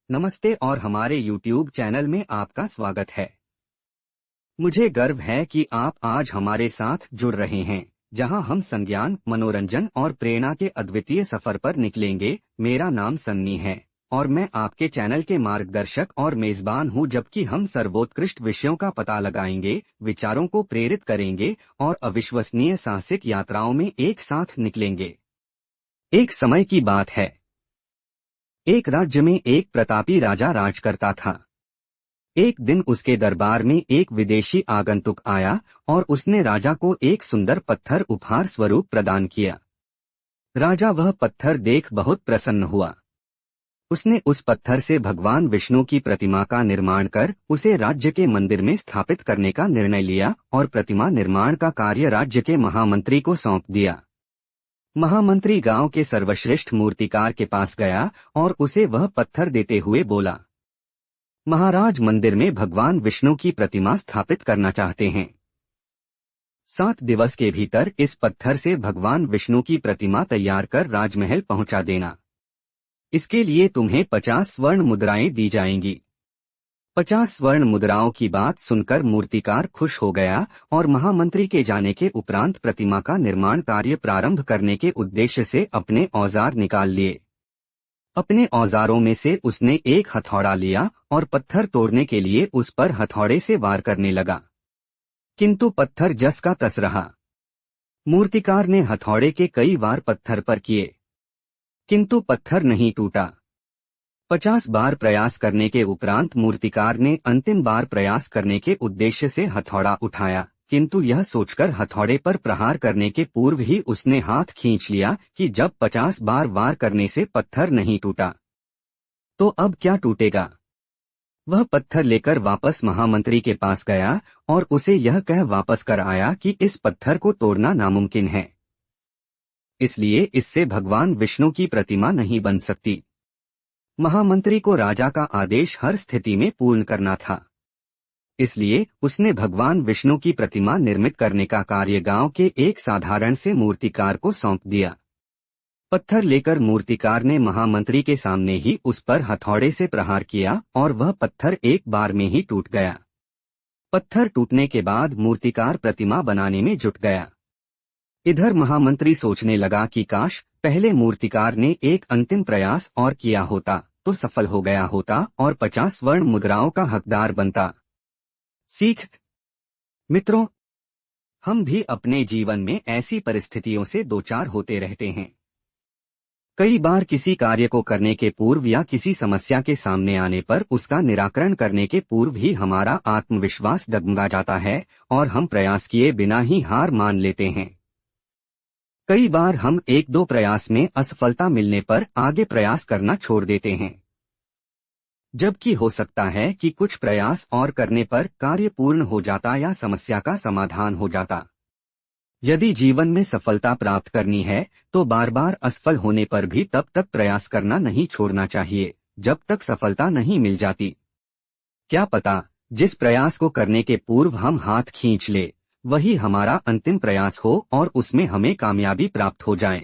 नमस्ते और हमारे YouTube चैनल में आपका स्वागत है। मुझे गर्व है कि आप आज हमारे साथ जुड़ रहे हैं, जहां हम संज्ञान, मनोरंजन और प्रेरणा के अद्वितीय सफर पर निकलेंगे। मेरा नाम सन्नी है और मैं आपके चैनल के मार्गदर्शक और मेजबान हूं, जबकि हम सर्वोत्कृष्ट विषयों का पता लगाएंगे, विचारों को प्रेरित करेंगे और अविश्वसनीय साहसिक यात्राओं में एक साथ निकलेंगे। एक समय की बात है। एक राज्य में एक प्रतापी राजा राज करता था। एक दिन उसके दरबार में एक विदेशी आगंतुक आया और उसने राजा को एक सुंदर पत्थर उपहार स्वरूप प्रदान किया। राजा वह पत्थर देख बहुत प्रसन्न हुआ। उसने उस पत्थर से भगवान विष्णु की प्रतिमा का निर्माण कर उसे राज्य के मंदिर में स्थापित करने का निर्णय लिया और प्रतिमा निर्माण का कार्य राज्य के महामंत्री को सौंप दिया। महामंत्री गांव के सर्वश्रेष्ठ मूर्तिकार के पास गया और उसे वह पत्थर देते हुए बोला, महाराज, मंदिर में भगवान विष्णु की प्रतिमा स्थापित करना चाहते हैं। 7 दिवस के भीतर इस पत्थर से भगवान विष्णु की प्रतिमा तैयार कर राजमहल पहुंचा देना। इसके लिए तुम्हें 50 स्वर्ण मुद्राएं दी जाएंगी। 50 स्वर्ण मुद्राओं की बात सुनकर मूर्तिकार खुश हो गया और महामंत्री के जाने के उपरांत प्रतिमा का निर्माण कार्य प्रारंभ करने के उद्देश्य से अपने औजार निकाल लिए। अपने औजारों में से उसने एक हथौड़ा लिया और पत्थर तोड़ने के लिए उस पर हथौड़े से वार करने लगा, किंतु पत्थर जस का तस रहा। मूर्तिकार ने हथौड़े के कई वार पत्थर पर किए, किंतु पत्थर नहीं टूटा। 50 बार प्रयास करने के उपरांत मूर्तिकार ने अंतिम बार प्रयास करने के उद्देश्य से हथौड़ा उठाया, किंतु यह सोचकर हथौड़े पर प्रहार करने के पूर्व ही उसने हाथ खींच लिया कि जब 50 बार वार करने से पत्थर नहीं टूटा, तो अब क्या टूटेगा। वह पत्थर लेकर वापस महामंत्री के पास गया और उसे यह कह वापस कर आया कि इस पत्थर को तोड़ना नामुमकिन है, इसलिए इससे भगवान विष्णु की प्रतिमा नहीं बन सकती। महामंत्री को राजा का आदेश हर स्थिति में पूर्ण करना था, इसलिए उसने भगवान विष्णु की प्रतिमा निर्मित करने का कार्य गांव के एक साधारण से मूर्तिकार को सौंप दिया। पत्थर लेकर मूर्तिकार ने महामंत्री के सामने ही उस पर हथौड़े से प्रहार किया और वह पत्थर एक बार में ही टूट गया। पत्थर टूटने के बाद मूर्तिकार प्रतिमा बनाने में जुट गया। इधर महामंत्री सोचने लगा कि काश पहले मूर्तिकार ने एक अंतिम प्रयास और किया होता तो सफल हो गया होता और 50 स्वर्ण मुद्राओं का हकदार बनता। सीख मित्रों, हम भी अपने जीवन में ऐसी परिस्थितियों से दो चार होते रहते हैं। कई बार किसी कार्य को करने के पूर्व या किसी समस्या के सामने आने पर उसका निराकरण करने के पूर्व ही हमारा आत्मविश्वास डगमगा जाता है और हम प्रयास किए बिना ही हार मान लेते हैं। कई बार हम 1-2 प्रयास में असफलता मिलने पर आगे प्रयास करना छोड़ देते हैं, जबकि हो सकता है कि कुछ प्रयास और करने पर कार्य पूर्ण हो जाता या समस्या का समाधान हो जाता। यदि जीवन में सफलता प्राप्त करनी है तो बार बार असफल होने पर भी तब तक प्रयास करना नहीं छोड़ना चाहिए जब तक सफलता नहीं मिल जाती। क्या पता जिस प्रयास को करने के पूर्व हम हाथ खींच ले वही हमारा अंतिम प्रयास हो और उसमें हमें कामयाबी प्राप्त हो जाए।